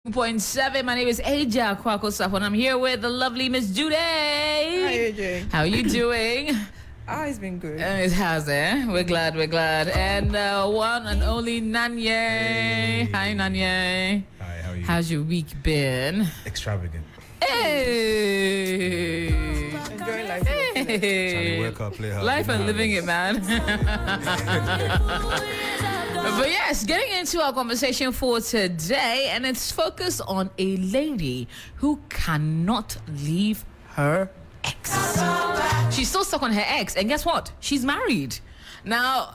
2.7. My name is Aja Kwako and I'm here with the lovely Miss Judy. Hi, AJ. How are you doing? It's been good. It has, eh? We're glad. And one and only Nanye. Hey. Hi, Nanye. Hi, how are you? How's your week been? Extravagant. Hey. Enjoy life. Hey. Work out, play hard. Life and living it, man. But yes, getting into our conversation for today, and it's focused on a lady who cannot leave her ex. She's still stuck on her ex, and guess what? She's married. Now,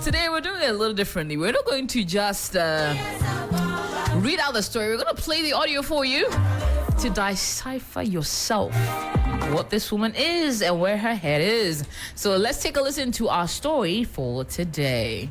today we're doing it a little differently. We're not going to just read out the story. We're going to play the audio for you to decipher yourself what this woman is and where her head is. So let's take a listen to our story for today.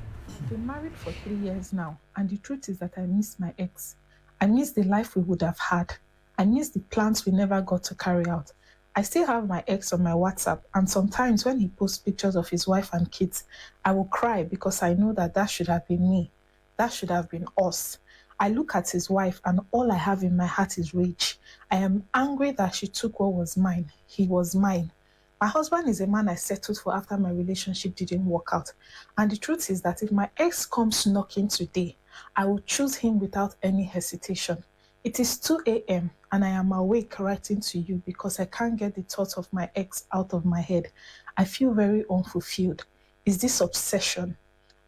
Been married for 3 years now, and the truth is that I miss my ex. I miss the life we would have had. I miss the plans we never got to carry out. I still have my ex on my WhatsApp, and sometimes when he posts pictures of his wife and kids, I will cry because I know that should have been me. That should have been us. I look at his wife, and all I have in my heart is rage. I am angry that she took what was mine. He was mine. My husband is a man I settled for after my relationship didn't work out. And the truth is that if my ex comes knocking today, I will choose him without any hesitation. It is 2 a.m. and I am awake writing to you because I can't get the thoughts of my ex out of my head. I feel very unfulfilled. Is this obsession?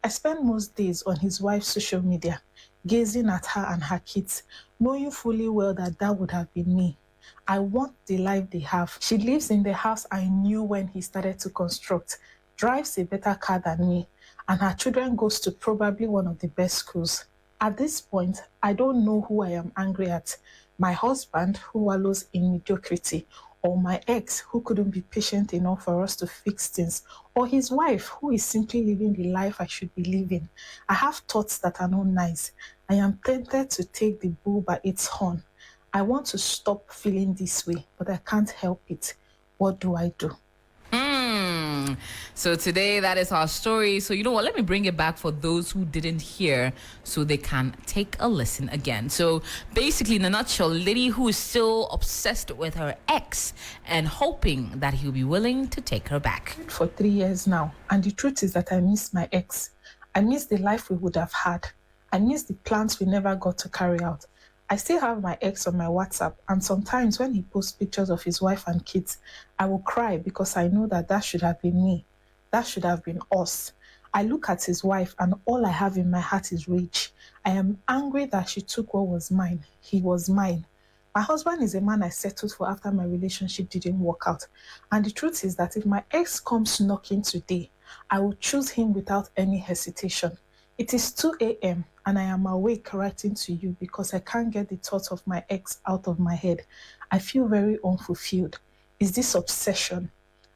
I spend most days on his wife's social media, gazing at her and her kids, knowing fully well that would have been me. I want the life they have. She lives in the house I knew when he started to construct, drives a better car than me, and her children goes to probably one of the best schools. At this point, I don't know who I am angry at. My husband, who wallows in mediocrity, or my ex, who couldn't be patient enough for us to fix things, or his wife, who is simply living the life I should be living. I have thoughts that are not nice. I am tempted to take the bull by its horn. I want to stop feeling this way, but I can't help it. What do I do? So today, that is our story. So you know what? Let me bring it back for those who didn't hear so they can take a listen again. So basically, in a nutshell, lady who is still obsessed with her ex and hoping that he'll be willing to take her back. For 3 years now, and the truth is that I miss my ex. I miss the life we would have had. I miss the plans we never got to carry out. I still have my ex on my WhatsApp, and sometimes when he posts pictures of his wife and kids, I will cry because I know that should have been me. That should have been us. I look at his wife, and all I have in my heart is rage. I am angry that she took what was mine. He was mine. My husband is a man I settled for after my relationship didn't work out. And the truth is that if my ex comes knocking today, I will choose him without any hesitation. It is 2 a.m. and I am awake writing to you because I can't get the thoughts of my ex out of my head. I feel very unfulfilled. Is this obsession?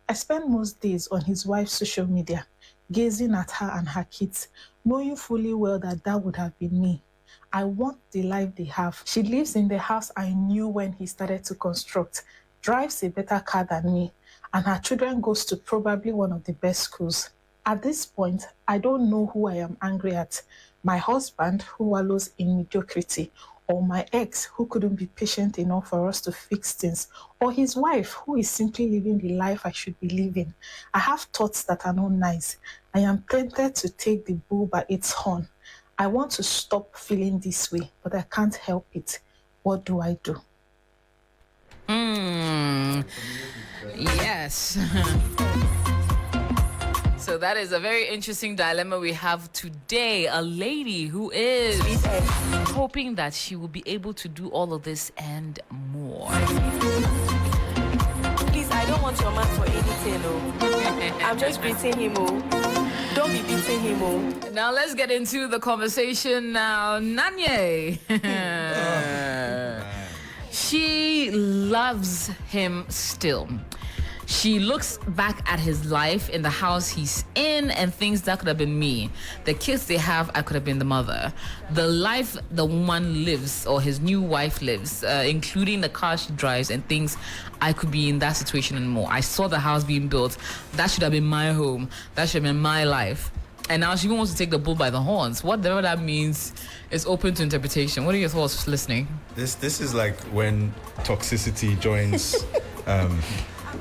I spend most days on his wife's social media, gazing at her and her kids, knowing fully well that would have been me. I want the life they have. She lives in the house I knew when he started to construct, drives a better car than me, and her children goes to probably one of the best schools. At this point, I don't know who I am angry at. My husband, who wallows in mediocrity, or my ex, who couldn't be patient enough for us to fix things, or his wife, who is simply living the life I should be living. I have thoughts that are not nice. I am tempted to take the bull by its horn. I want to stop feeling this way, but I can't help it. What do I do? Yes. So that is a very interesting dilemma we have today. A lady who is hoping that she will be able to do all of this and more. Please, I don't want your man for anything, oh. I'm just beating him, oh. Don't be beating him, oh. Now let's get into the conversation now. Nanye. She loves him still. She looks back at his life in the house he's in and thinks that could have been me. The kids they have, I could have been the mother. The life the woman lives, or his new wife lives, including the car she drives, and thinks I could be in that situation and more. I saw the house being built. That should have been my home. That should have been my life. And now she even wants to take the bull by the horns. Whatever that means is open to interpretation. What are your thoughts listening? This is like when toxicity joins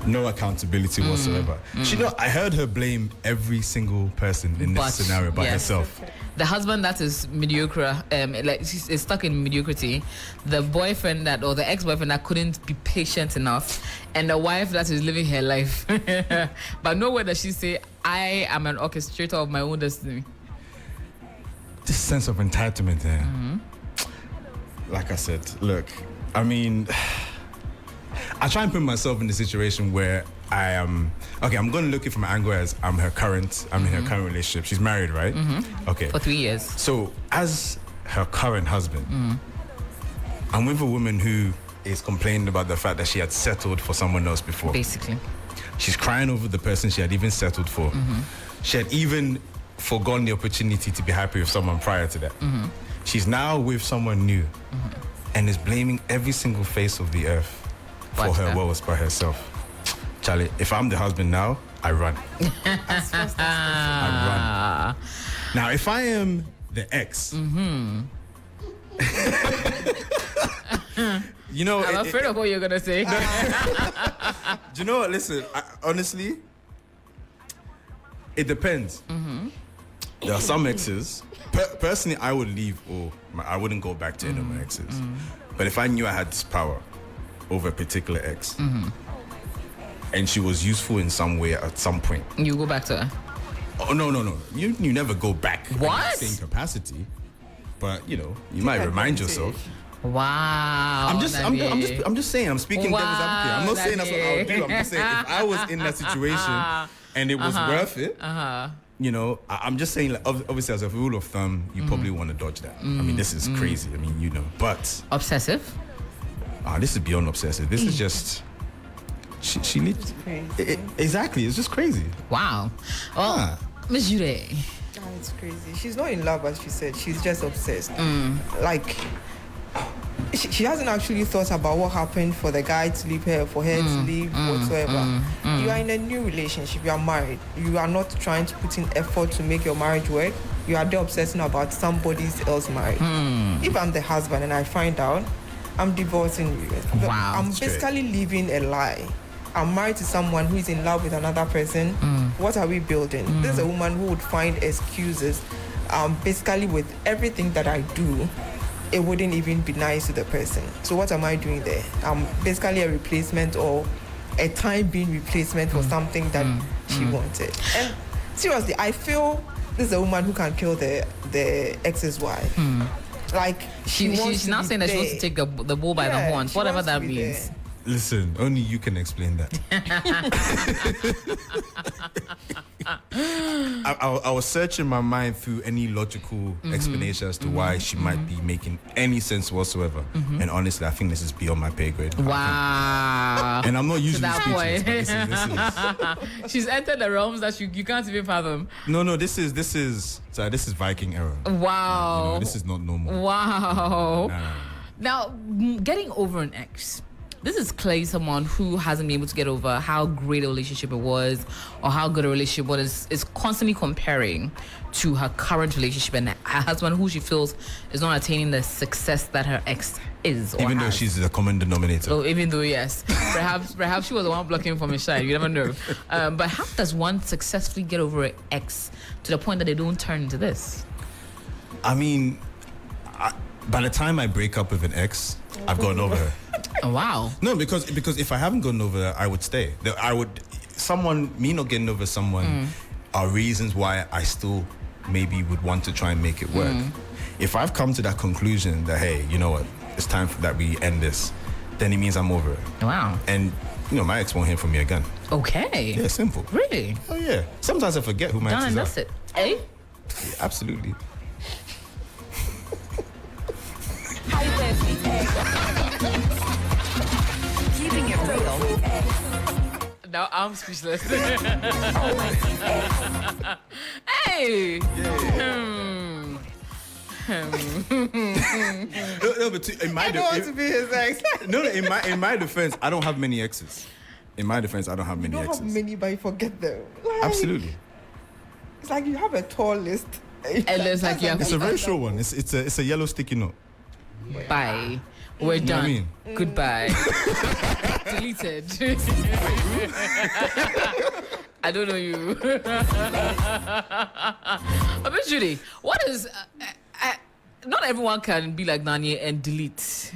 no accountability whatsoever. You know, I heard her blame every single person in this scenario but herself. The husband that is mediocre, like is stuck in mediocrity, the boyfriend that, or the ex-boyfriend that couldn't be patient enough, and the wife that is living her life. But nowhere does she say, I am an orchestrator of my own destiny. This sense of entitlement there. Like I said, look, I mean, I try and put myself in the situation where I am. Okay, I'm going to look at it from an angle as I'm in her current relationship. She's married, right? Okay. For 3 years. So, as her current husband, I'm with a woman who is complaining about the fact that she had settled for someone else before. Basically. She's crying over the person she had even settled for. She had even forgone the opportunity to be happy with someone prior to that. She's now with someone new and is blaming every single face of the earth for her woes by herself. Charlie, if I'm the husband now, I run. I run. Now, if I am the ex, you know, I'm afraid of what you're gonna say. do you know what? Listen, honestly, it depends. There are some exes. Personally, I would leave, or I wouldn't go back to any of my exes. But if I knew I had this power over a particular ex, and she was useful in some way at some point, You go back to her. oh no, you never go back in What? the same capacity. But you know, you might remind yourself. Wow. I'm just saying. I'm speaking devil's advocate. I'm not saying that's what I would do. I'm just saying if I was in that situation and it was worth it, you know, I'm just saying. Like, obviously, as a rule of thumb, you probably want to dodge that. I mean, this is crazy. I mean, you know, but Obsessive? this is beyond obsessive. This is just she needs exactly. It's just crazy. Wow. Well, Miss Jure. Oh, it's crazy. She's not in love, as she said. She's just obsessed. Like, she hasn't actually thought about what happened for the guy to leave her, for her to leave, whatsoever. You are in a new relationship. You are married. You are not trying to put in effort to make your marriage work. You are there obsessing about somebody else's marriage. If I'm the husband and I find out, I'm divorcing you. Wow. I'm basically living a lie. I'm married to someone who is in love with another person. What are we building? There's a woman who would find excuses. Basically, with everything that I do, it wouldn't even be nice to the person. So what am I doing there? I'm basically a replacement or a time being replacement for something that she wanted. And seriously, I feel this is a woman who can kill the ex's wife. Like She's now saying that she wants to take the bull by the horns, she whatever wants to that be means. there. Listen, only you can explain that. I was searching my mind through any logical explanation as to why she might be making any sense whatsoever. And honestly, I think this is beyond my pay grade. Wow. And I'm not usually that speechless. point. But this is She's entered the realms that you can't even fathom. no. This is Viking era. Wow. You know, this is not normal. Wow. Nah. Now, getting over an ex. This is clearly someone who hasn't been able to get over how great a relationship it was or how good a relationship was, is constantly comparing to her current relationship and her husband who she feels is not attaining the success that her ex is. Or Even though has. she's the common denominator. Oh, even though, yes. Perhaps she was the one blocking from his side. You never know. But how does one successfully get over an ex to the point that they don't turn into this? I mean, by the time I break up with an ex, I've gotten over her. Oh, wow. No, because if I haven't gotten over her, I would stay. Me not getting over someone are reasons why I still maybe would want to try and make it work. If I've come to that conclusion that, hey, you know what, it's time that we end this, then it means I'm over it. Wow. And, you know, my ex won't hear from me again. Okay. Yeah, simple. Really? Oh, yeah. Sometimes I forget who my Done and exes that's are. it. Eh? Yeah, absolutely. Keeping it real. Now I'm speechless. Hey! No, but in my I don't want to be his ex. no, in my defense, I don't have many exes. In my defense, I don't have many You don't exes. have many, but you forget them. Like, Absolutely. It's like you have a tall list. And it's like you have It's a very short one. It's a yellow sticky note. bye. We're You know done. what I mean? Goodbye. Deleted. I don't know you. But Judy, what is? Not everyone can be like Nanye and delete.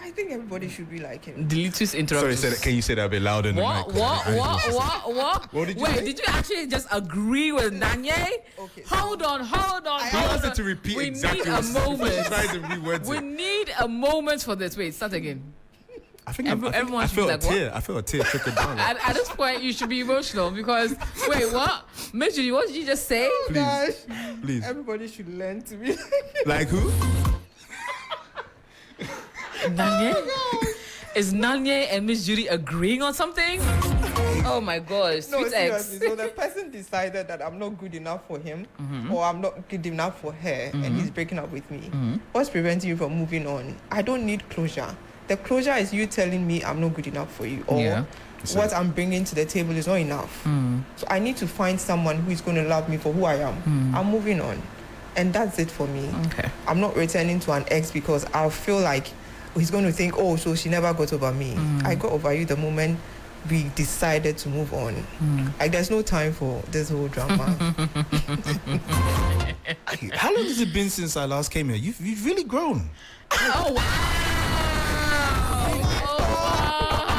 I think everybody should be like him. Delete his Sorry, interruptions. can you say that a bit louder? in the What? mic? What did you Wait, say? did you actually just agree with Nanye? Okay, Hold on. He hold wanted on. to repeat We exactly need a what he moment. tried to reword We it. need a moment for this. Wait, start again. I think everyone I should be felt like, a what? tear. I felt a tear trickle down. At this point, you should be emotional because wait, what? Miss Judy, what did you just say? Gosh, Please. everybody should learn to be Like who? Nanye? Is Nanye and Miss Judy agreeing on something? Oh my gosh, No, sweet ex. seriously. So the person decided that I'm not good enough for him Mm-hmm. or I'm not good enough for her and he's breaking up with me. What's preventing you from moving on? I don't need closure. The closure is you telling me I'm not good enough for you or Yeah. what I'm bringing to the table is not enough. So I need to find someone who is going to love me for who I am. I'm moving on. And that's it for me. Okay. I'm not returning to an ex because I'll feel like he's going to think, oh, so she never got over me. I got over you the moment we decided to move on. Like, there's no time for this whole drama. How long has it been since I last came here? You've really grown. Oh wow!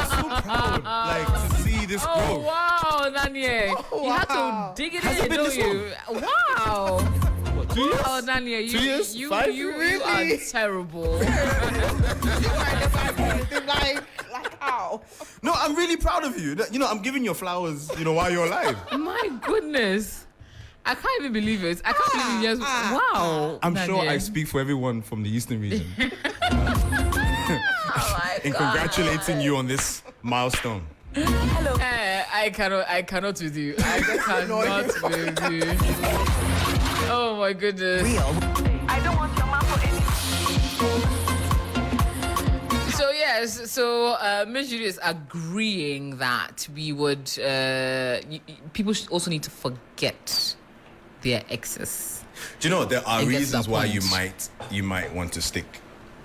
Like to see this Oh growth. wow, Nanye, you had Wow. to dig it Has it in, been don't this you? Wow! What, 2 years? Oh, Nanye, 2 years? you 5? are Really? terrible. like how? No, I'm really proud of you. You know, I'm giving you flowers, while you're alive. My goodness. I can't even believe it. I can't believe you just. Wow. I'm sure I Nanye. speak for everyone from the Eastern region Oh my in God. congratulating you on this milestone. Hello. I cannot with you. I cannot with you. Oh my goodness. I don't want your man for anything. So yes, Miss Judy is agreeing that we would. People should also need to forget their exes. Do you know there are It gets reasons that why point. you might want to stick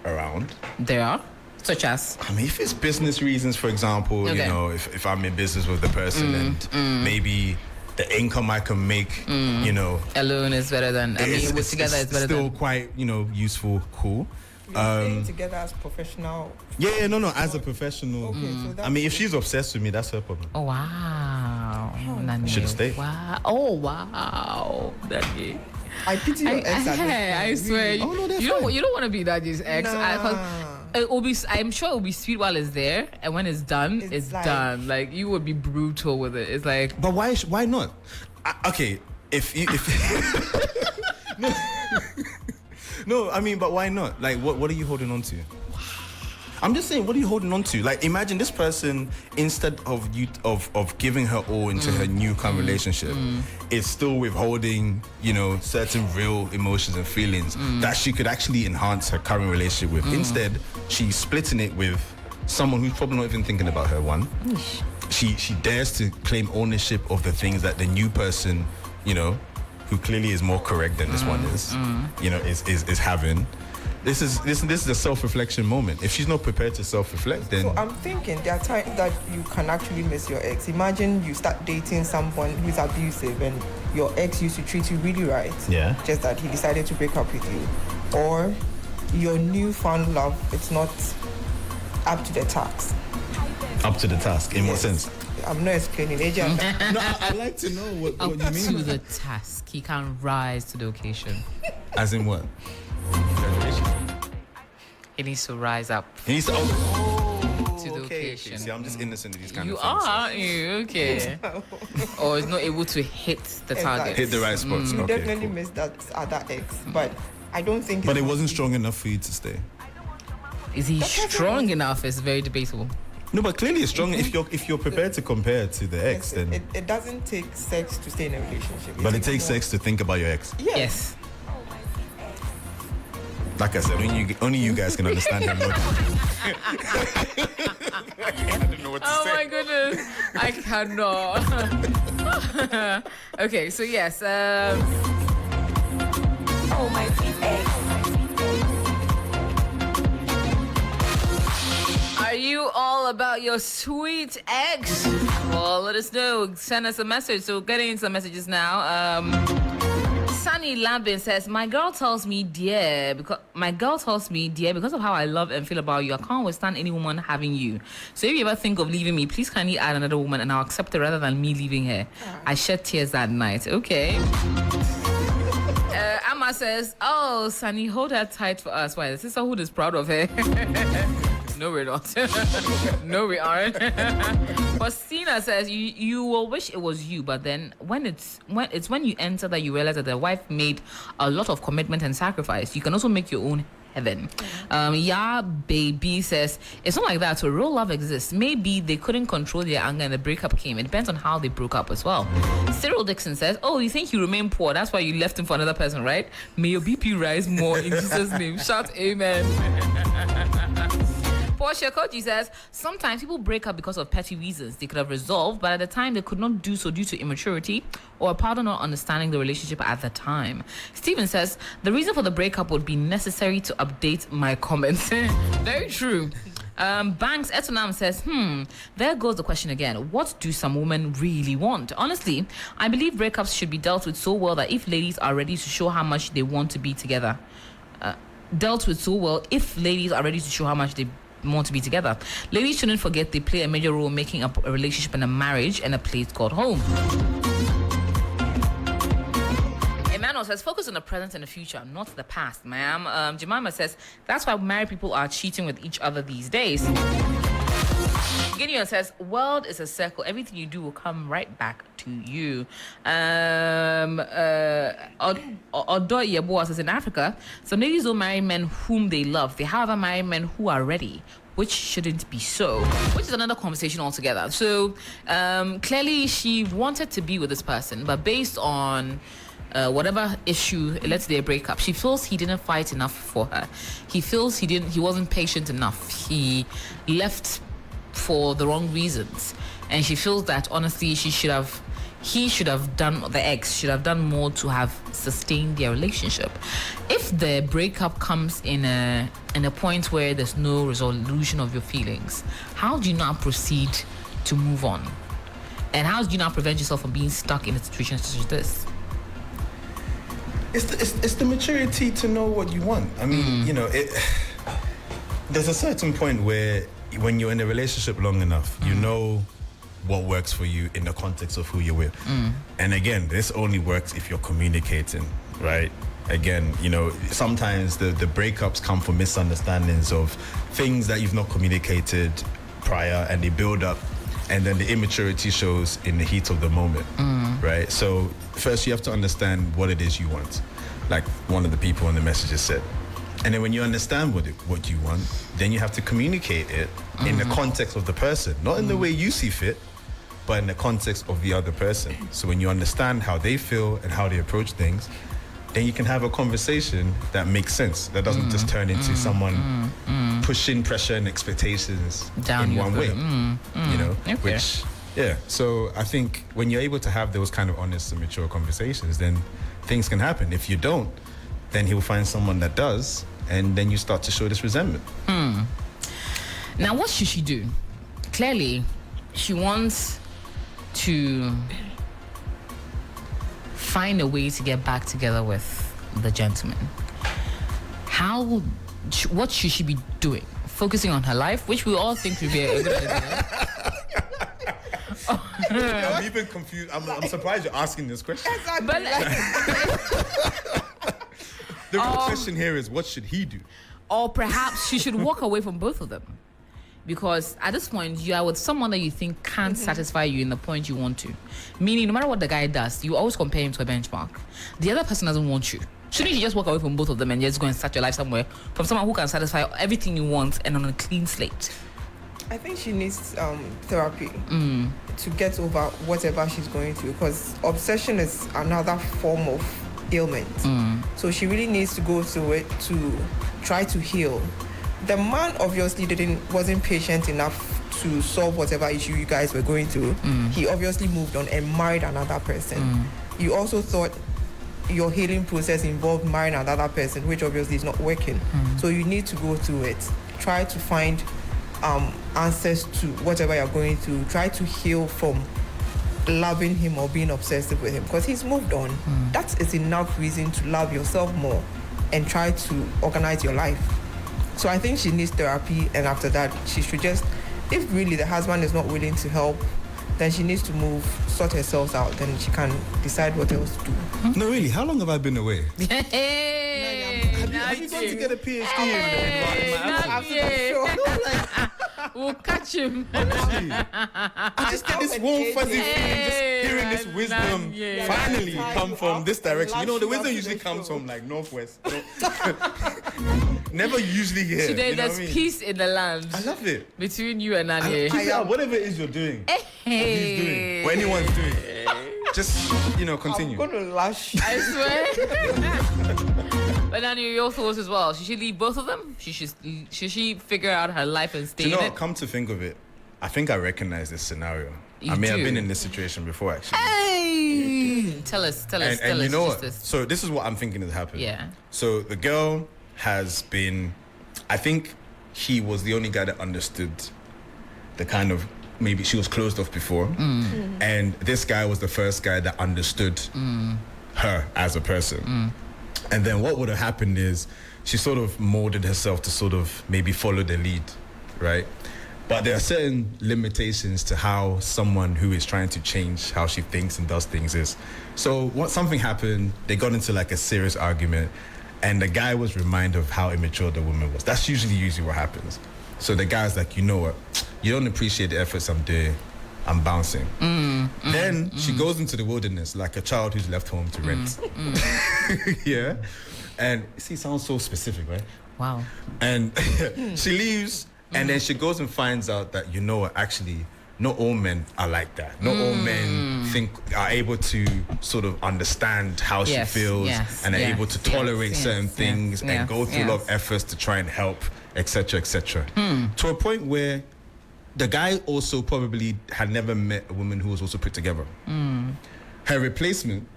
around? There are such as. I mean, if it's business reasons, for example, Okay. if I'm in business with the person and maybe the income I can make, Alone is better than. I mean, with together is better still than. quite, useful, cool. We're staying together as professional. No, as a professional. Okay, so that's I mean, if she's obsessed with me, that's her problem. Oh wow. Nanye. Should've stayed. Wow. Oh wow. Nanye. I pity your ex at this point, I swear. really. Oh, no, they're you don't fine. want to be Daddy's ex. It will be. I'm sure it will be sweet while it's there, and when it's done, it's like- done. Like you would be brutal with it. It's like But why not? Okay, if no, I mean, but why not? Like, what are you holding on to? I'm just saying, what are you holding on to? Like, imagine this person, instead of giving her all into her new current relationship, is still withholding, certain real emotions and feelings that she could actually enhance her current relationship with. Instead, she's splitting it with someone who's probably not even thinking about her. One, she dares to claim ownership of the things that the new person, who clearly is more correct than this one is, is having. This is a self-reflection moment. If she's not prepared to self-reflect, then So I'm thinking there are times that you can actually miss your ex. Imagine you start dating someone who's abusive and your ex used to treat you really right. Yeah. Just that he decided to break up with you. Or your newfound love, it's not up to the task. up to the task. In what Yes. sense? I'm not explaining. AJ, No, I'd like to know what up you to mean. the task. He can rise to the occasion. As in what? He needs to rise up. He needs to. To the okay. occasion. See, I'm just innocent in these kind You of things. are, aren't you? Okay. Or is not able to hit the target. Hit the right spots. you Okay, definitely cool. missed that other ex. But I don't think But it's it wasn't strong enough for you to stay. Is he strong enough? It's very debatable. No, but clearly it's strong if you're prepared to compare it to the ex. Then, it doesn't take sex to stay in a relationship. but it takes more- sex to think about your ex. Yes. Like I said, only you guys can understand him. I don't know what to Oh say. my goodness. I cannot. Okay, so yes. Oh, my sweet ex. Are you all about your sweet ex? Well, let us know. Send us a message. So getting into the messages now. Sunny Lambin says, my girl tells me, dear, because of how I love and feel about you, I can't withstand any woman having you. So if you ever think of leaving me, please kindly add another woman and I'll accept it rather than me leaving her. I shed tears that night. Okay. Amma says, oh, Sunny, hold her tight for us. Why? The sisterhood is proud of her. No, we're not. No, we aren't. Faustina says you will wish it was you, but then when you enter that you realize that the wife made a lot of commitment and sacrifice. You can also make your own heaven. Yeah, baby says it's not like that. So real love exists. Maybe they couldn't control their anger and the breakup came. It depends on how they broke up as well. Cyril Dixon says, oh, you think you remain poor? That's why you left him for another person, right? May your BP rise more in Jesus' name. Shout amen. Portia Koji says, sometimes people break up because of petty reasons they could have resolved, but at the time they could not do so due to immaturity or a partner not understanding the relationship at the time. Stephen says, the reason for the breakup would be necessary to update my comments. Very true. Banks Etonam says, there goes the question again. What do some women really want? Honestly, I believe breakups should be dealt with so well that if ladies are ready to show how much they want to be together, want to be together. Ladies shouldn't forget they play a major role in making up a relationship and a marriage and a place called home. Emmanuel says, focus on the present and the future, not the past, ma'am. Jemima says, that's why married people are cheating with each other these days. Gideon says, world is a circle. Everything you do will come right back to you. Odo Yeboah says, in Africa, some ladies don't marry men whom they love. They, however, marry men who are ready, which shouldn't be so, which is another conversation altogether. So clearly she wanted to be with this person, but based on whatever issue led to their breakup, she feels he didn't fight enough for her. He feels he wasn't patient enough. He left for the wrong reasons, and she feels that honestly he should have done more to have sustained their relationship. If the breakup comes in a point where there's no resolution of your feelings, how do you not proceed to move on? And how do you not prevent yourself from being stuck in a situation such as this? It's the maturity to know what you want. I mean, there's a certain point where when you're in a relationship long enough, you know what works for you in the context of who you're with. And again, this only works if you're communicating, right? Again, sometimes the breakups come from misunderstandings of things that you've not communicated prior, and they build up, and then the immaturity shows in the heat of the moment, right? So first you have to understand what it is you want, like one of the people in the messages said. And then when you understand what you want, then you have to communicate it in the context of the person, not in the way you see fit, but in the context of the other person. So when you understand how they feel and how they approach things, then you can have a conversation that makes sense, that doesn't just turn into someone pushing pressure and expectations down in one way, Okay. So I think when you're able to have those kind of honest and mature conversations, then things can happen. If you don't, then he'll find someone that does, and then you start to show this resentment. Now, what should she do? Clearly, she wants to find a way to get back together with the gentleman. What should she be doing? Focusing on her life, which we all think would be a good idea. I'm even confused. I'm surprised you're asking this question. But The real question here is, what should he do? Or perhaps she should walk away from both of them. Because at this point, you are with someone that you think can't satisfy you in the point you want to. Meaning, no matter what the guy does, you always compare him to a benchmark. The other person doesn't want you. Shouldn't you just walk away from both of them and just go and start your life somewhere from someone who can satisfy everything you want and on a clean slate? I think she needs therapy to get over whatever she's going through, because obsession is another form of ailment. So she really needs to go through it to try to heal. The man obviously wasn't patient enough to solve whatever issue you guys were going through, he obviously moved on and married another person. You also thought your healing process involved marrying another person, which obviously is not working. So you need to go through it. Try to find answers to whatever you're going through. Try to heal from loving him or being obsessive with him, because he's moved on. That is enough reason to love yourself more and try to organize your life. So I think she needs therapy, and after that she should just, if really the husband is not willing to help, then she needs to move, sort herself out, then she can decide what else to do. No, really, how long have I been away? Hey, Have you gone to get a PhD in we'll catch him. I just get this warm fuzzy feeling, just hearing this wisdom finally come from this direction. You know, the wisdom usually comes from like northwest. Never usually here. Today you know there's what I mean? peace in the land I love it. between you and Nanye. Whatever it is you're doing, or he's doing, or anyone's doing, just continue. I'm gonna lash. I swear. But Nanye, your thoughts as well. Should she leave both of them? Should she figure out her life and stay Do you know in what? it? Come to think of it, I think I recognize this scenario. You I may have do? been in this situation before, actually. Hey! Tell us. And you know what? Just So this is what I'm thinking has happened. Yeah. So the girl has been, I think he was the only guy that understood the kind of, maybe she was closed off before. And this guy was the first guy that understood her as a person. And then what would have happened is she sort of molded herself to sort of maybe follow the lead, right? But there are certain limitations to how someone who is trying to change how she thinks and does things is. So something happened, they got into like a serious argument, and the guy was reminded of how immature the woman was. That's usually what happens. So the guy's like, you know what? You don't appreciate the efforts I'm doing. I'm bouncing. Then she goes into the wilderness like a child who's left home to rent. Yeah. And see, it sounds so specific, right? Wow. And she leaves, and then she goes and finds out that, you know what, actually, not all men are like that. Not all men are able to sort of understand how she feels and are able to tolerate certain things and go through a lot of efforts to try and help, etc., etc. To a point where the guy also probably had never met a woman who was also put together. Her replacement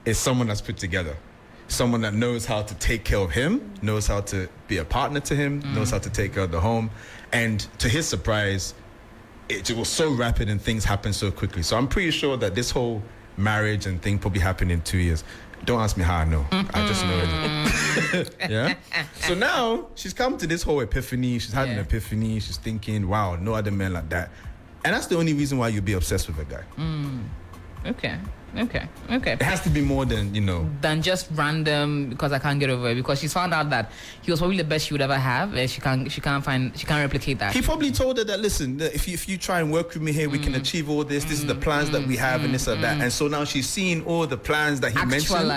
is someone that's put together. Someone that knows how to take care of him, knows how to be a partner to him, knows how to take care of the home. And to his surprise, it was so rapid and things happened so quickly. So I'm pretty sure that this whole marriage and thing probably happened in 2 years. Don't ask me how I know. I just know it. Yeah? So now she's come to this whole epiphany. She's had an epiphany. She's thinking, wow, no other men like that. And that's the only reason why you'd be obsessed with a guy. Okay. It has to be more than, Than just random because I can't get over it, because she's found out that he was probably the best she would ever have, and she can't replicate that. He probably told her that, listen, that if you try and work with me here, we can achieve all this. This is the plans that we have and this or that. And so now she's seeing all the plans that he mentioned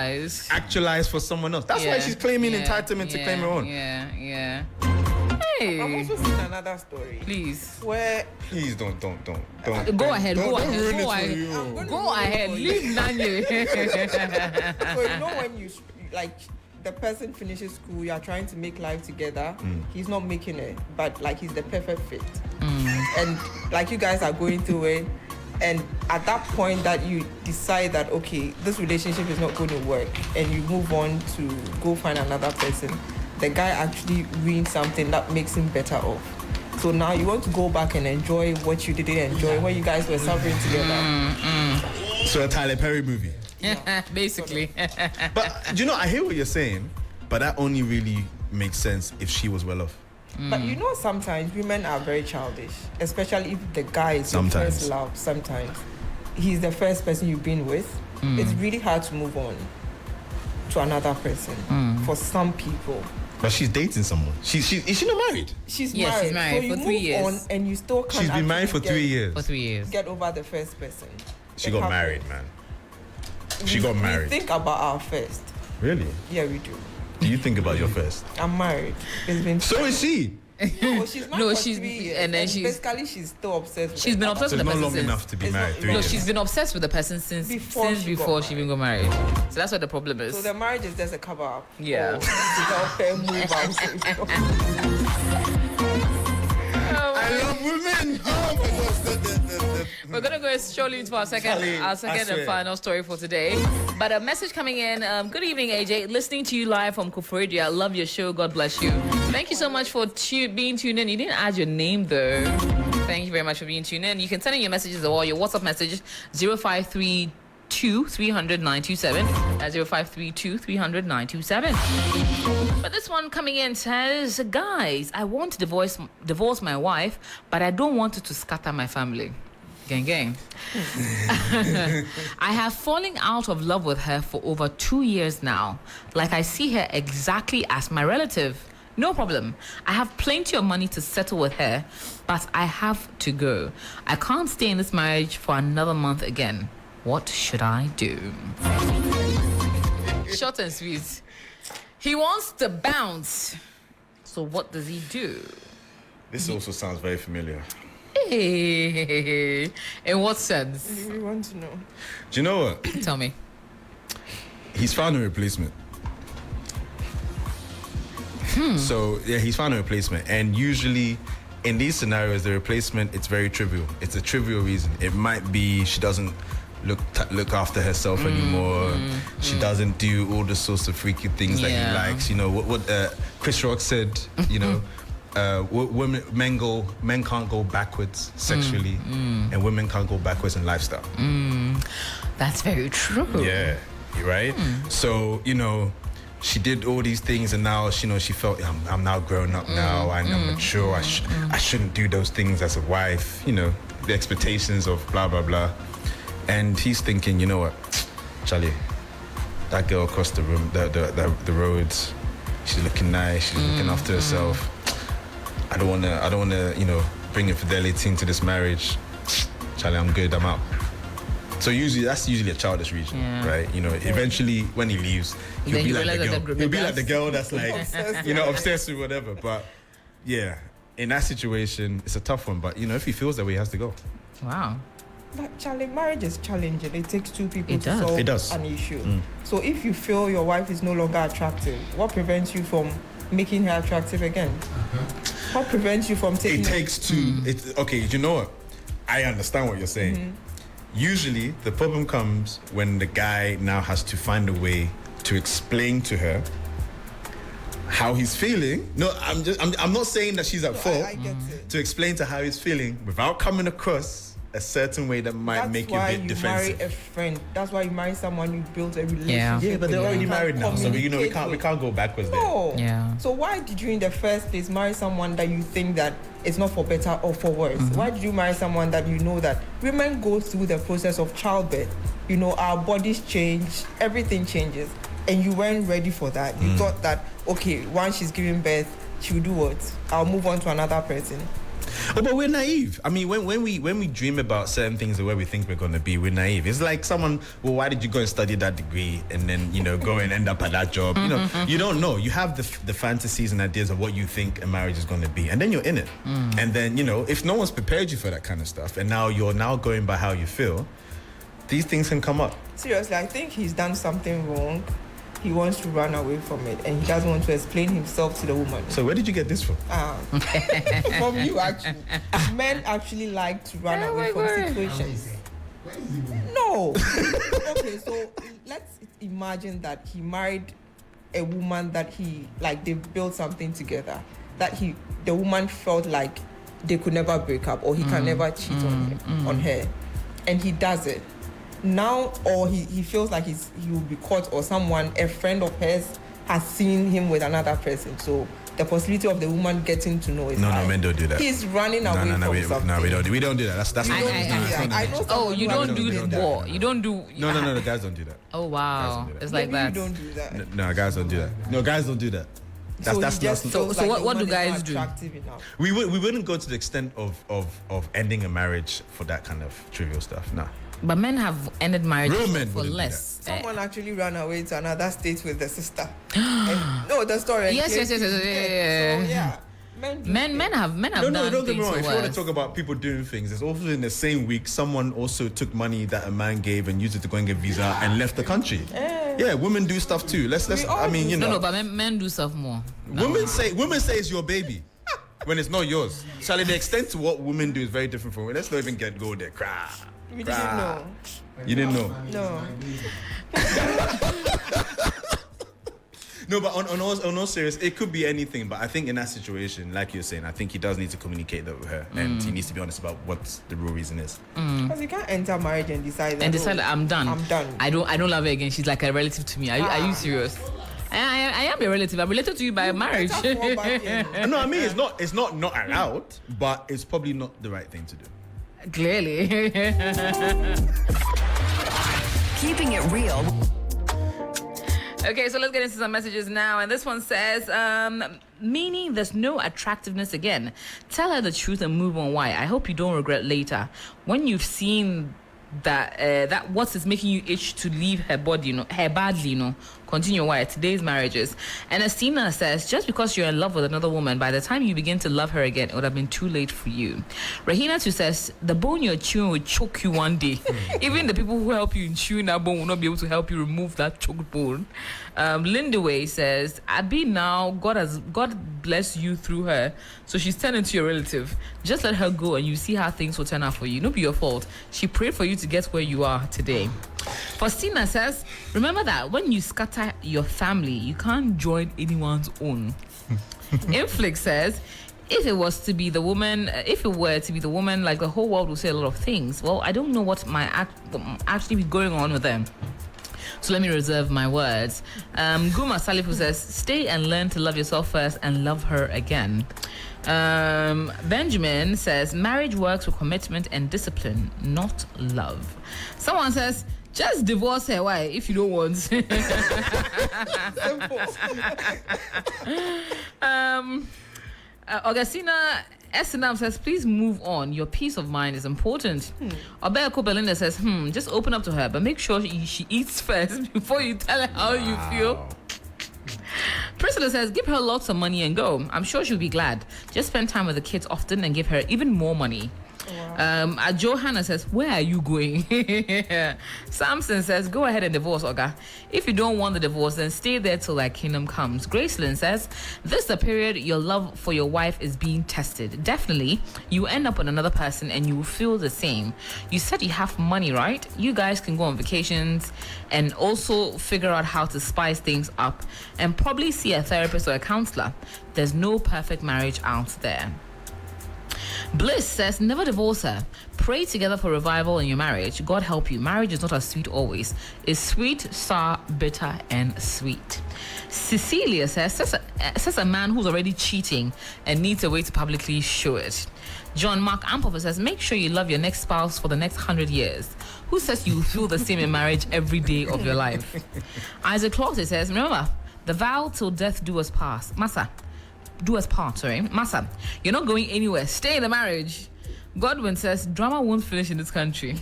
actualized for someone else. That's why she's claiming entitlement to claim her own. Yeah. I've Hey, also seen another story please. where Please don't. Go ahead. Go ahead. Leave Nanye. so you know when you like the person finishes school, you are trying to make life together. He's not making it, but like he's the perfect fit. And like you guys are going through it, and at that point that you decide that okay, this relationship is not going to work, and you move on to go find another person, the guy actually ruins something that makes him better off. So now you want to go back and enjoy what you didn't enjoy when you guys were suffering together. So a Tyler Perry movie. Basically. But I hear what you're saying, but that only really makes sense if she was well off. But sometimes women are very childish, especially if the guy is your Sometimes. first love. Sometimes he's the first person you've been with. It's really hard to move on to another person for some people. But she's dating someone. Is she not married? She's Yes, married. she's married so you for 3 move years. on and you still can't. She's been married for actually 3 years. For 3 years. Get over the first person. She The got couple. married, man. She got We married. think about our first. Really? Yeah, we do. Do you think about your first? I'm married. It's been So is she. No, she's married No, for she's- 3 years, and then she's- basically she's still obsessed with She's the been couple. obsessed So with it's the not person long since. enough to be It's married. not- 3 No, years. she's been obsessed with the person since Before she got before she even got married. So that's what the problem is. So the marriage is just a cover up. Yeah. To help her move out. I love women. Oh We're gonna go shortly into our second, Charlie, I and swear. final story for today. But a message coming in. Good evening, AJ. Listening to you live from Koforidua. I love your show. God bless you. Thank you so much for being tuned in. You didn't add your name though. Thank you very much for being tuned in. You can send in your messages or your WhatsApp messages 0532 300 927. That's 0532 300 927. But this one coming in says, guys, I want to divorce my wife, but I don't want it to scatter my family. Gang, gang. I have fallen out of love with her for over 2 years now. Like, I see her exactly as my relative. No problem. I have plenty of money to settle with her, but I have to go. I can't stay in this marriage for another month again. What should I do? Short and sweet. He wants to bounce. So what does he do? This also sounds very familiar. Hey, in what sense? We want to know. Do you know what? Tell me. He's found a replacement. So yeah, he's found a replacement, and usually in these scenarios, the replacement, it's very trivial. It's a trivial reason. It might be she doesn't look after herself anymore. She doesn't do all the sorts of freaky things that he likes. You know what Chris Rock said. You know, men can't go backwards sexually, and women can't go backwards in lifestyle. That's very true. Yeah, you're right. So you know, she did all these things, and now she felt I'm now grown up now, and I'm mature. I shouldn't do those things as a wife. You know, the expectations of blah blah blah. And he's thinking, you know what, Charlie, that girl across the room, the roads, she's looking nice, she's looking after herself. I don't wanna, bring infidelity into this marriage. Charlie, I'm good, I'm out. So that's usually a childish reason, right? You know, eventually when he leaves, he'll be like the girl that's like, obsessed with whatever. But yeah, in that situation, it's a tough one. But if he feels that way, he has to go. Wow. But Charlie, marriage is challenging. It takes two people to solve an issue. So if you feel your wife is no longer attractive, what prevents you from making her attractive again? What prevents you from taking? It takes two. Okay, you know what? I understand what you're saying. Usually, the problem comes when the guy now has to find a way to explain to her how he's feeling. No, I'm not saying that she's at fault. I get it. To explain to how he's feeling without coming across a certain way that might make you a bit defensive. That's why you marry a friend. That's why you marry someone you build a relationship. Yeah, but they're with. already married now, so we can't go backwards there. No. Yeah. So why did you in the first place marry someone that you think that it's not for better or for worse? Why did you marry someone that you know that women go through the process of childbirth? You know, our bodies change, everything changes, and you weren't ready for that. You thought that okay, once she's giving birth, she'll do what? I'll move on to another person. Oh, but we're naive. I mean, when we dream about certain things the way we think we're going to be, we're naive. It's like someone, well, why did you go and study that degree and then, go and end up at that job? You don't know. You have the fantasies and ideas of what you think a marriage is going to be, and then you're in it. And then, if no one's prepared you for that kind of stuff, and now you're going by how you feel, these things can come up. Seriously, I think he's done something wrong. He wants to run away from it, and he doesn't want to explain himself to the woman. So where did you get this from? From you, actually. Men actually like to run away from situations. No. Okay, so let's imagine that he married a woman that they built something together. That the woman felt like they could never break up, or he can never cheat on her, and he does it. Now, or he feels like he will be caught, or a friend of hers has seen him with another person. So the possibility of the woman getting to know is high. No, men don't do that. He's running away from something. No, we don't do that. That's not. I know. Oh, you don't do what? You don't do. No, the guys don't do that. Oh wow, it's like that. You don't do that. No, guys don't do that. No, guys don't do that. So what do guys do? We wouldn't go to the extent of ending a marriage for that kind of trivial stuff. No. But men have ended marriages Real men for wouldn't do less. Someone actually ran away to another state with the sister. No, the story. Yes. So yeah. Men have done don't get me things wrong. for If you want to worse. talk about people doing things, it's also in the same week someone also took money that a man gave and used it to go and get visa and left the country. Yeah, women do stuff too. Let's. I mean, No, but men do stuff more. Women say it's your baby. when it's not yours. Charlie, the extent to what women do is very different from women. Let's not even go there. Cry. We didn't know. You didn't know? No. No, but on all serious, it could be anything. But I think in that situation, like you're saying, I think he does need to communicate that with her, and he needs to be honest about what the real reason is. Because you can't enter marriage and decide that. I'm done. I'm done. I don't love her again. She's like a relative to me. Are you serious? I am your relative. I'm related to you by marriage. No, I mean it's not allowed, but it's probably not the right thing to do. Clearly. Keeping it real. Okay, so let's get into some messages now. And this one says, meaning there's no attractiveness again. Tell her the truth and move on. Why? I hope you don't regret later. When you've seen that what is making you itch to leave her body, her badly, continue why today's marriages. And Astina says, just because you're in love with another woman, by the time you begin to love her again, it would have been too late for you. Rahina too says, the bone you're chewing will choke you one day. Even the people who help you in chewing that bone will not be able to help you remove that choked bone. Lindaway says, Abi now, God bless you through her, so she's turned into your relative. Just let her go and you see how things will turn out for you. Not be your fault. She prayed for you to get where you are today. Faustina says, remember that when you scatter your family, you can't join anyone's own. Inflict says, if it were to be the woman, like the whole world will say a lot of things. Well, I don't know what might actually be going on with them. So let me reserve my words. Guma Salifu says, stay and learn to love yourself first and love her again. Benjamin says, marriage works with commitment and discipline, not love. Someone says, just divorce her. Why? If you don't want. Augustina Esenam says, please move on. Your peace of mind is important. Obeko Belinda says, just open up to her, but make sure she eats first before you tell her how you feel. Priscilla says, give her lots of money and go. I'm sure she'll be glad. Just spend time with the kids often and give her even more money. Wow. Johanna says, where are you going? Samson says, go ahead and divorce, Oga. If you don't want the divorce, then stay there till that kingdom comes. Gracelyn says, this is the period your love for your wife is being tested. Definitely, you end up with another person and you will feel the same. You said you have money, right? You guys can go on vacations and also figure out how to spice things up and probably see a therapist or a counselor. There's no perfect marriage out there. Bliss says, never divorce her. Pray together for revival in your marriage. God help you. Marriage is not as sweet always. It's sweet, sour, bitter, and sweet. Cecilia says a man who's already cheating and needs a way to publicly show it. John Mark Ampover says, make sure you love your next spouse for the next 100 years. Who says you feel the same in marriage every day of your life? Isaac Claude says, remember, the vow till death do us part. Massa, you're not going anywhere. Stay in the marriage. Godwin says, drama won't finish in this country.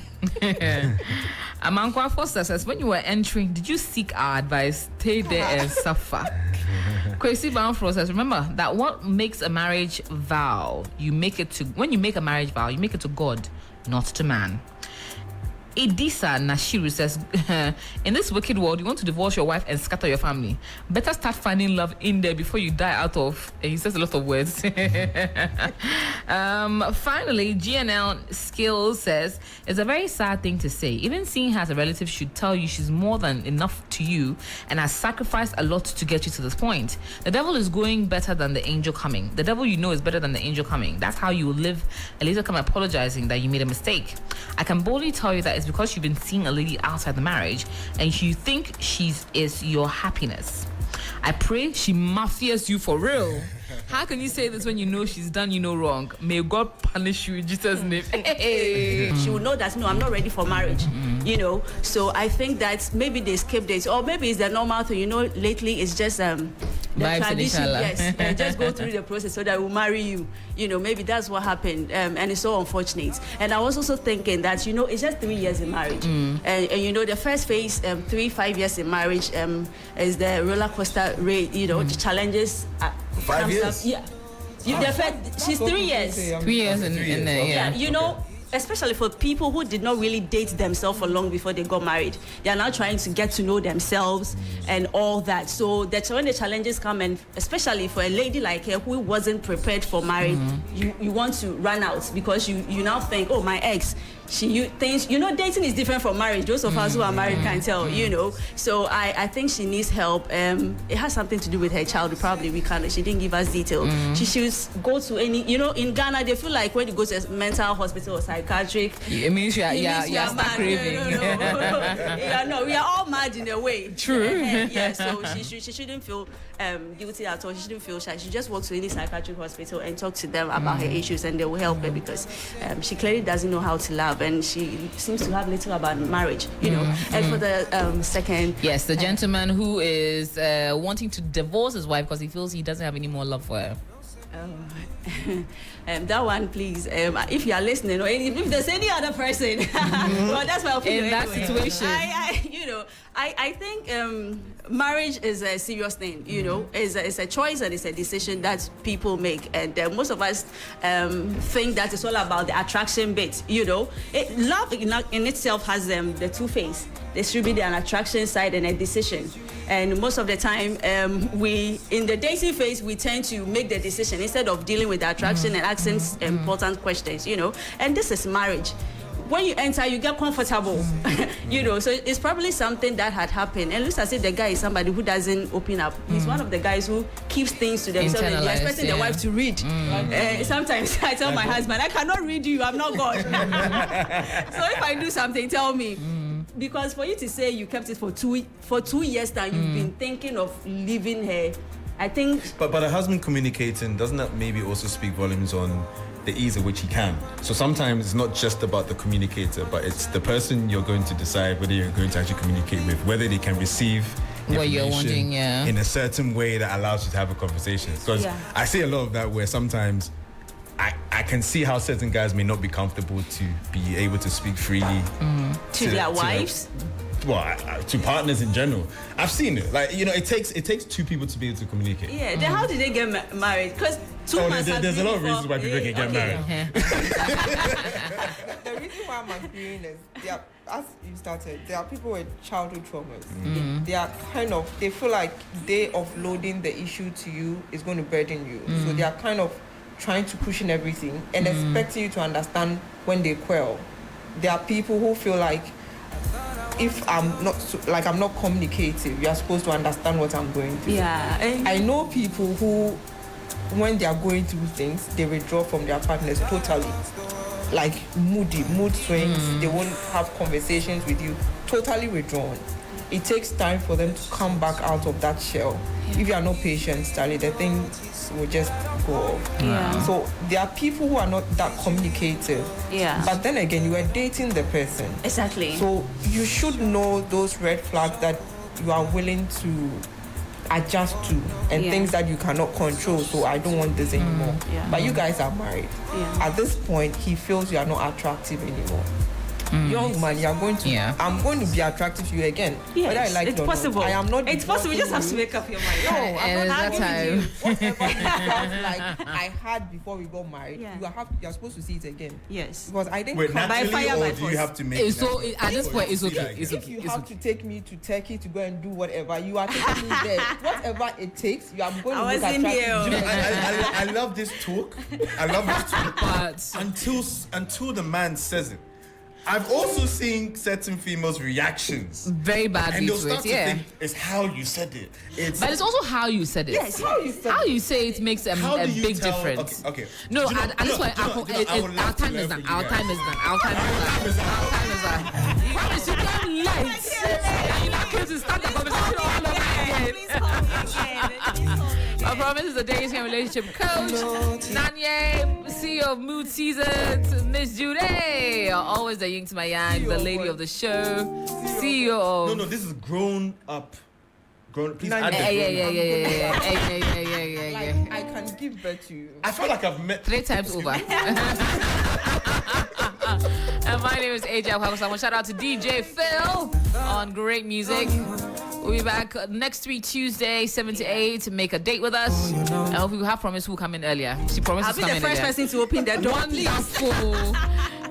Amankwa Foster says, when you were entering, did you seek our advice? Stay there and suffer. Kwesi Banfro says, remember that what makes a marriage vow, when you make a marriage vow, you make it to God, not to man. Idisa Nashiru says, in this wicked world, you want to divorce your wife and scatter your family. Better start finding love in there before you die out of. He says a lot of words. Finally, GNL Skills says, it's a very sad thing to say. Even seeing her as a relative should tell you she's more than enough to you and has sacrificed a lot to get you to this point. The devil is going better than the angel coming. The devil you know is better than the angel coming. That's how you will live and later come apologizing that you made a mistake. I can boldly tell you that it's because you've been seeing a lady outside the marriage and you think she is your happiness. I pray she mafias you for real. How can you say this when you know she's done you no wrong? May God punish you in Jesus' name. Hey. She will know that, no, I'm not ready for marriage, So I think that maybe they skip dates, or maybe it's the normal thing, lately it's just the tradition. Yes, just go through the process so that we'll marry you. Maybe that's what happened, and it's so unfortunate. And I was also thinking that, it's just 3 years in marriage. And the first phase, 3-5 years in marriage is the roller coaster rate, the challenges. 5 years? Yeah. She's 3 years. 3 years in there, yeah. especially for people who did not really date themselves for long before they got married. They are now trying to get to know themselves and all that. So that's when the challenges come, and especially for a lady like her who wasn't prepared for marriage, you want to run out because you now think, oh, my ex, dating is different from marriage. Those of us who are married can tell, So I think she needs help. It has something to do with her child. She didn't give us detail. She should go to any, in Ghana, they feel like when you go to a mental hospital or psychiatric, it means you are stuck craving. No, we are all mad in a way. True. So she shouldn't feel guilty at all. She shouldn't feel shy. She just walk to any psychiatric hospital and talk to them about her issues, and they will help her because she clearly doesn't know how to love, and she seems to have little about marriage, And for the second, yes, the gentleman who is wanting to divorce his wife because he feels he doesn't have any more love for her. That one, please. If you are listening, or if there's any other person, well, that's my opinion. In that situation, I think marriage is a serious thing. It's a choice and it's a decision that people make, and most of us think that it's all about the attraction bit. Love in itself has the two faces. There should be an attraction side and a decision. And most of the time, we in the dating phase, we tend to make the decision instead of dealing with the attraction and asking important questions. And this is marriage. When you enter, you get comfortable, So it's probably something that had happened. And it looks as if the guy is somebody who doesn't open up. He's one of the guys who keeps things to themselves and they're expecting the wife to read. Sometimes I tell my husband, I cannot read you, I'm not God. So if I do something, tell me. Because for you to say you kept it for 2 years now, you've been thinking of leaving her, I think. But a husband communicating, doesn't that maybe also speak volumes on the ease at which he can? So sometimes it's not just about the communicator, but it's the person you're going to decide whether you're going to actually communicate with, whether they can receive what you're wanting, in a certain way that allows you to have a conversation. Because I see a lot of that where sometimes I can see how certain guys may not be comfortable to be able to speak freely to their wives. To partners in general. I've seen it. It takes two people to be able to communicate. Yeah. Then how did they get married? Because there's a lot of reasons why people can get married. The reason why I'm agreeing is, as you started, there are people with childhood traumas. They are they feel like they offloading the issue to you is going to burden you. So they are kind of trying to cushion everything and expecting you to understand when they quarrel. There are people who feel like, if I'm not communicative, you are supposed to understand what I'm going through. Yeah. I know people who, when they are going through things, they withdraw from their partners totally. Like mood swings, they won't have conversations with you, totally withdrawn. It takes time for them to come back out of that shell. If you are not patient, Charlie, the things will just go off. Yeah. So there are people who are not that communicative. Yeah. But then again, you are dating the person. Exactly. So you should know those red flags that you are willing to adjust to and things that you cannot control. So I don't want this anymore. But you guys are married. At this point, he feels you are not attractive anymore. Young man, you are going to. I'm going to be attractive to you again. Yes, whether I like it's it or possible. Not. I am not. It's possible. You just have to make up your mind. No, I'm not that arguing with time. you. Whatever you felt like I had before we got married, you are supposed to see it again. Yes. Because I didn't. Wait, come by naturally, fire or by do force. you have to make? At this point, it's okay. It's If okay. you It's have okay. to take me to Turkey to go and do whatever, you are taking me there. Whatever it takes, you are going to look attractive. I love this talk. But until the man says it. I've also seen certain females' reactions. Very badly And they'll to start it, to yeah. think it's how you said it. But it's also how you said it. Yes, how you said How it. you say it makes a How do you big tell- difference. Okay. No, Do you know- at this point, do you know, I would our love to time is learn done. from Our you time is done. Our time is done. Promise you came late. You not came to start the conversation all over again. Please call me again. I promise is a dating and relationship coach. Nanye, CEO of Mood Seasons, Miss Jude. Always the yin to my yang, the lady of the show. CEO of. No, this is grown up. Please Nanya. add the grown up. Like, I can give birth to you. I feel like I've met 3 times over. And my name is AJ Akwakosamo. Shout out to DJ Phil on great music. We'll be back next week, Tuesday, 7 to 8, to make a date with us. And we have promised we'll come in earlier. She promised I'll to be come the in first earlier. person to open the door. Wonderful.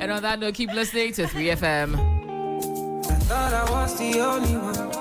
And on that note, keep listening to 3FM. I thought I was the only one.